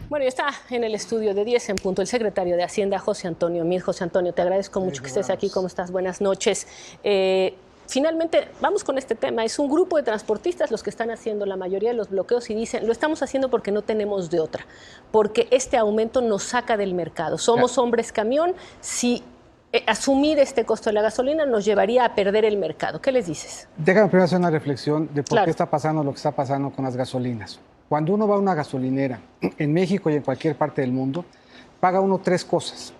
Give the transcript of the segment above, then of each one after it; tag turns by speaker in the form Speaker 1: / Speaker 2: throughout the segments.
Speaker 1: Bueno, ya está en el estudio de 10 en punto el secretario de Hacienda, José Antonio Meade. José Antonio, te agradezco mucho que estés aquí. ¿Cómo estás? Buenas noches. Finalmente, vamos con este tema. Es un grupo de transportistas los que están haciendo la mayoría de los bloqueos y dicen, lo estamos haciendo porque no tenemos de otra, porque este aumento nos saca del mercado. Somos hombres camión, si asumir este costo de la gasolina nos llevaría a perder el mercado. ¿Qué les dices?
Speaker 2: Déjame primero hacer una reflexión de por qué está pasando lo que está pasando con las gasolinas. Cuando uno va a una gasolinera en México y en cualquier parte del mundo, paga uno tres cosas.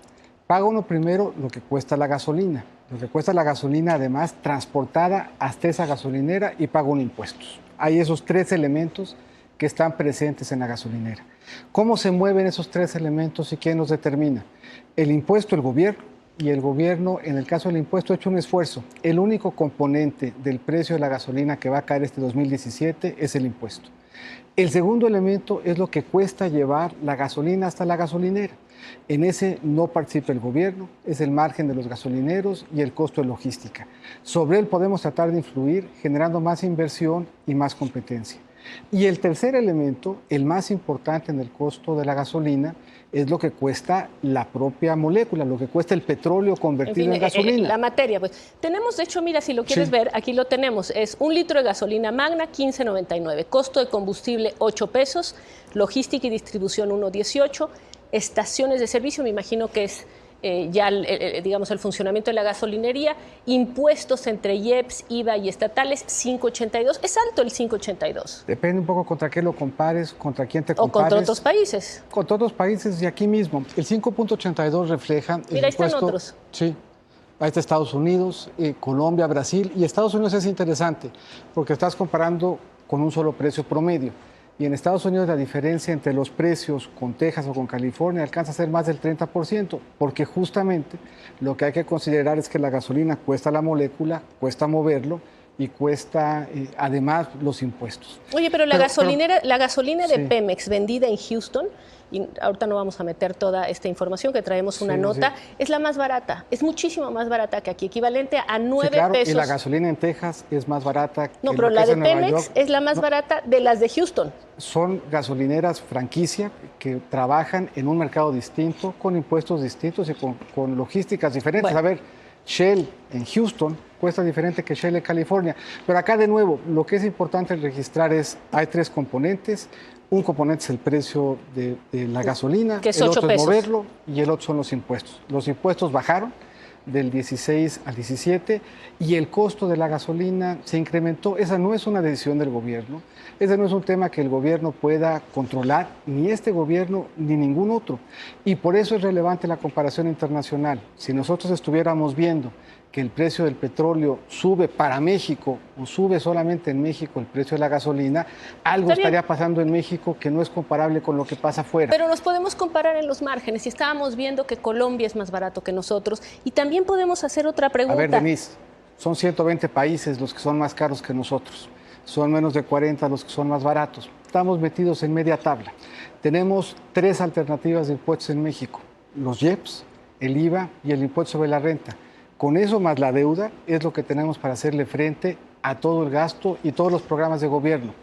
Speaker 2: Paga uno primero lo que cuesta la gasolina. Lo que cuesta la gasolina, además, transportada hasta esa gasolinera, y paga uno impuestos. Hay esos tres elementos que están presentes en la gasolinera. ¿Cómo se mueven esos tres elementos y quién los determina? El impuesto, el gobierno. Y el gobierno, en el caso del impuesto, ha hecho un esfuerzo. El único componente del precio de la gasolina que va a caer este 2017 es el impuesto. El segundo elemento es lo que cuesta llevar la gasolina hasta la gasolinera. En ese no participa el gobierno, es el margen de los gasolineros y el costo de logística. Sobre él podemos tratar de influir generando más inversión y más competencia. Y el tercer elemento, el más importante en el costo de la gasolina, es lo que cuesta la propia molécula, lo que cuesta el petróleo convertido en gasolina.
Speaker 1: La materia, pues. Tenemos, de hecho, mira, si lo quieres ver, aquí lo tenemos. Es 1 litro de gasolina magna, 15.99. Costo de combustible, 8 pesos. Logística y distribución, 1.18. Estaciones de servicio, me imagino que es digamos, el funcionamiento de la gasolinería. Impuestos entre IEPS, IVA y estatales, 5.82. Es alto el 5.82.
Speaker 2: Depende un poco contra qué lo compares, contra quién te compares.
Speaker 1: O contra otros países.
Speaker 2: Contra otros países y aquí mismo. El 5.82 refleja el
Speaker 1: Mira, ahí
Speaker 2: impuesto.
Speaker 1: están otros.
Speaker 2: Sí. Ahí está Estados Unidos, Colombia, Brasil. Y Estados Unidos es interesante porque estás comparando con un solo precio promedio. Y en Estados Unidos la diferencia entre los precios con Texas o con California alcanza a ser más del 30%, porque justamente lo que hay que considerar es que la gasolina cuesta la molécula, cuesta moverlo y cuesta además los impuestos.
Speaker 1: Oye, pero la gasolina de Pemex vendida en Houston, y ahorita no vamos a meter toda esta información, que traemos una nota, es la más barata, es muchísimo más barata que aquí, equivalente a 9 pesos.
Speaker 2: Y la gasolina en Texas es más barata.
Speaker 1: No, pero la de Pemex es la más barata de las de Houston.
Speaker 2: Son gasolineras franquicia que trabajan en un mercado distinto, con impuestos distintos y con logísticas diferentes.
Speaker 1: Bueno.
Speaker 2: A ver, Shell en Houston cuesta diferente que Shell en California. Pero acá, de nuevo, lo que es importante registrar es, hay tres componentes. Un componente es el precio de la gasolina,
Speaker 1: que es
Speaker 2: el
Speaker 1: 8
Speaker 2: otro
Speaker 1: pesos.
Speaker 2: es moverlo y el otro son los impuestos. Los impuestos bajaron del 16 al 17 y el costo de la gasolina se incrementó. Esa no es una decisión del gobierno, ese no es un tema que el gobierno pueda controlar, ni este gobierno ni ningún otro. Y por eso es relevante la comparación internacional. Si nosotros estuviéramos viendo que el precio del petróleo sube para México o sube solamente en México el precio de la gasolina, algo estaría pasando en México que no es comparable con lo que pasa afuera.
Speaker 1: Pero nos podemos comparar en los márgenes y estábamos viendo que Colombia es más barato que nosotros y también podemos hacer otra pregunta.
Speaker 2: A ver, Denise, son 120 países los que son más caros que nosotros, son menos de 40 los que son más baratos. Estamos metidos en media tabla. Tenemos tres alternativas de impuestos en México: los IEPS, el IVA y el impuesto sobre la renta. Con eso más la deuda es lo que tenemos para hacerle frente a todo el gasto y todos los programas de gobierno.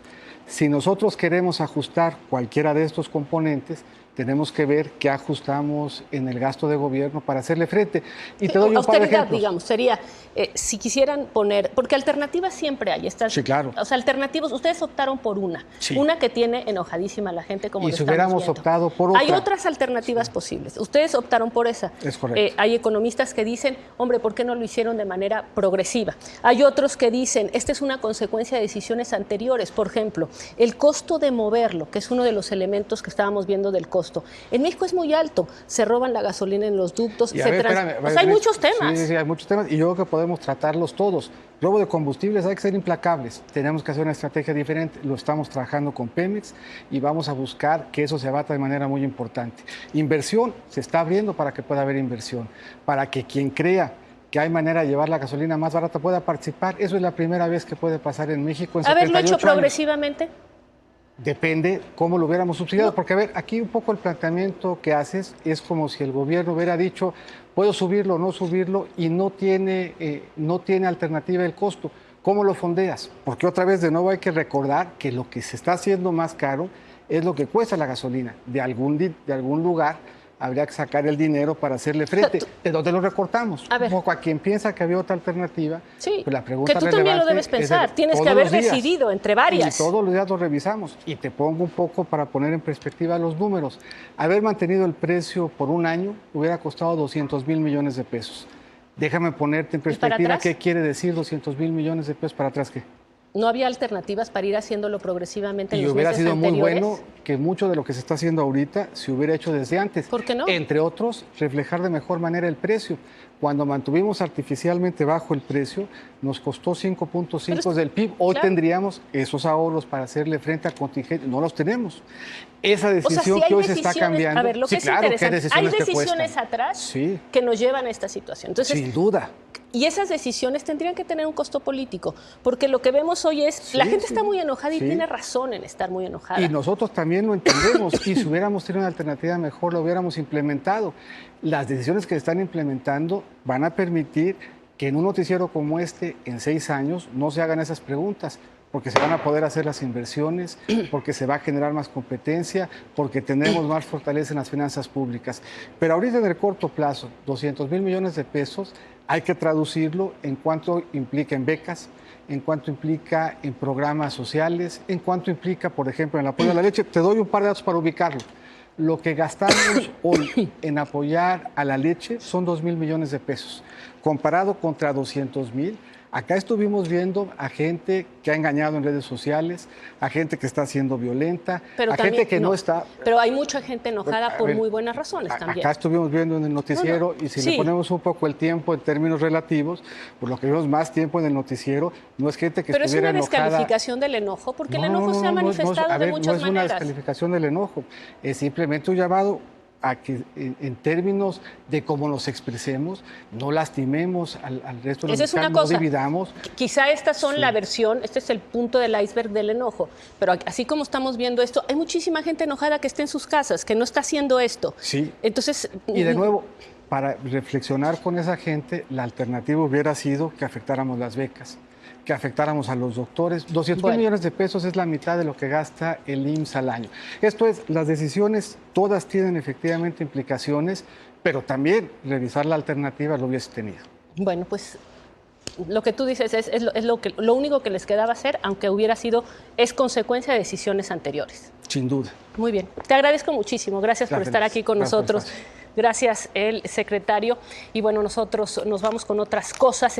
Speaker 2: Si nosotros queremos ajustar cualquiera de estos componentes, tenemos que ver qué ajustamos en el gasto de gobierno para hacerle frente. Y te doy un par de ejemplos.
Speaker 1: Digamos, sería, si quisieran poner, porque alternativas siempre hay.
Speaker 2: Sí, claro.
Speaker 1: O sea, alternativas, ustedes optaron por una.
Speaker 2: Sí.
Speaker 1: Una que tiene enojadísima a la gente, como
Speaker 2: y
Speaker 1: lo
Speaker 2: si
Speaker 1: estamos
Speaker 2: hubiéramos
Speaker 1: viendo.
Speaker 2: optado por otra.
Speaker 1: Hay otras alternativas posibles. Ustedes optaron por esa.
Speaker 2: Es correcto.
Speaker 1: Hay economistas que dicen, hombre, ¿por qué no lo hicieron de manera progresiva? Hay otros que dicen, esta es una consecuencia de decisiones anteriores. Por ejemplo, el costo de moverlo, que es uno de los elementos que estábamos viendo del costo. En México es muy alto, se roban la gasolina en los ductos, hay muchos temas.
Speaker 2: Sí, hay muchos temas y yo creo que podemos tratarlos todos. Robo de combustibles, hay que ser implacables, tenemos que hacer una estrategia diferente, lo estamos trabajando con Pemex y vamos a buscar que eso se abata de manera muy importante. Inversión, se está abriendo para que pueda haber inversión, para que quien crea que hay manera de llevar la gasolina más barata pueda participar. Eso es la primera vez que puede pasar en México en 78 años.
Speaker 1: ¿Haberlo hecho progresivamente?
Speaker 2: Depende cómo lo hubiéramos subsidiado, porque a ver, aquí un poco el planteamiento que haces es como si el gobierno hubiera dicho, puedo subirlo o no subirlo, y no tiene alternativa el costo. ¿Cómo lo fondeas? Porque otra vez, de nuevo, hay que recordar que lo que se está haciendo más caro es lo que cuesta la gasolina. De algún lugar habría que sacar el dinero para hacerle frente. ¿De dónde lo recortamos? Un poco a quien piensa que había otra alternativa,
Speaker 1: sí,
Speaker 2: pues la pregunta
Speaker 1: que tú también lo debes pensar. Tienes que haber decidido entre varias.
Speaker 2: Y todos los días lo revisamos. Y te pongo un poco para poner en perspectiva los números. Haber mantenido el precio por un año hubiera costado 200,000 millones de pesos. Déjame ponerte en perspectiva qué quiere decir 200,000 millones de pesos para atrás. ¿Qué?
Speaker 1: ¿No había alternativas para ir haciéndolo progresivamente en los
Speaker 2: meses
Speaker 1: meses anteriores?
Speaker 2: Y hubiera sido muy bueno que mucho de lo que se está haciendo ahorita se hubiera hecho desde antes.
Speaker 1: ¿Por qué no?
Speaker 2: Entre otros, reflejar de mejor manera el precio. Cuando mantuvimos artificialmente bajo el precio, nos costó 5.5 del PIB. Hoy tendríamos esos ahorros para hacerle frente a contingentes. No los tenemos. Esa decisión que hoy se está cambiando.
Speaker 1: A ver, lo que es interesante, hay decisiones atrás que nos llevan a esta situación. Entonces,
Speaker 2: sin duda.
Speaker 1: Y esas decisiones tendrían que tener un costo político, porque lo que vemos hoy es, la gente está muy enojada y tiene razón en estar muy enojada.
Speaker 2: Y nosotros también lo entendemos, y si hubiéramos tenido una alternativa mejor, lo hubiéramos implementado. Las decisiones que se están implementando van a permitir que en un noticiero como este, en 6 años, no se hagan esas preguntas, porque se van a poder hacer las inversiones, porque se va a generar más competencia, porque tendremos más fortaleza en las finanzas públicas. Pero ahorita en el corto plazo, 200,000 millones de pesos, hay que traducirlo en cuánto implica en becas, en cuánto implica en programas sociales, en cuánto implica, por ejemplo, en el apoyo a la leche. Te doy un par de datos para ubicarlo. Lo que gastamos hoy en apoyar a la leche son 2,000 millones de pesos. Comparado contra 200,000, acá estuvimos viendo a gente que ha engañado en redes sociales, a gente que está siendo violenta, a gente que no está...
Speaker 1: Pero hay mucha gente enojada por muy buenas razones también.
Speaker 2: Acá estuvimos viendo en el noticiero y si le ponemos un poco el tiempo en términos relativos, pues lo que vemos más tiempo en el noticiero no es gente que estuviera enojada.
Speaker 1: Pero es una descalificación del enojo, porque el enojo se ha manifestado de muchas maneras.
Speaker 2: No es una descalificación del enojo, es simplemente un llamado a que en términos de cómo nos expresemos, no lastimemos al resto de los mexicanos, no dividamos.
Speaker 1: Quizá estas son la versión, este es el punto del iceberg del enojo, pero así como estamos viendo esto, hay muchísima gente enojada que está en sus casas, que no está haciendo esto.
Speaker 2: Sí.
Speaker 1: Entonces,
Speaker 2: y de nuevo, para reflexionar con esa gente, la alternativa hubiera sido que afectáramos las becas, que afectáramos a los doctores. 200,000 millones de pesos es la mitad de lo que gasta el IMSS al año. Esto es, las decisiones todas tienen efectivamente implicaciones, pero también revisar la alternativa lo hubiese tenido.
Speaker 1: Bueno, pues lo que tú dices es lo único que les quedaba hacer, aunque es consecuencia de decisiones anteriores.
Speaker 2: Sin duda.
Speaker 1: Muy bien, te agradezco muchísimo. Gracias por estar aquí con nosotros. Gracias, el secretario. Y bueno, nosotros nos vamos con otras cosas.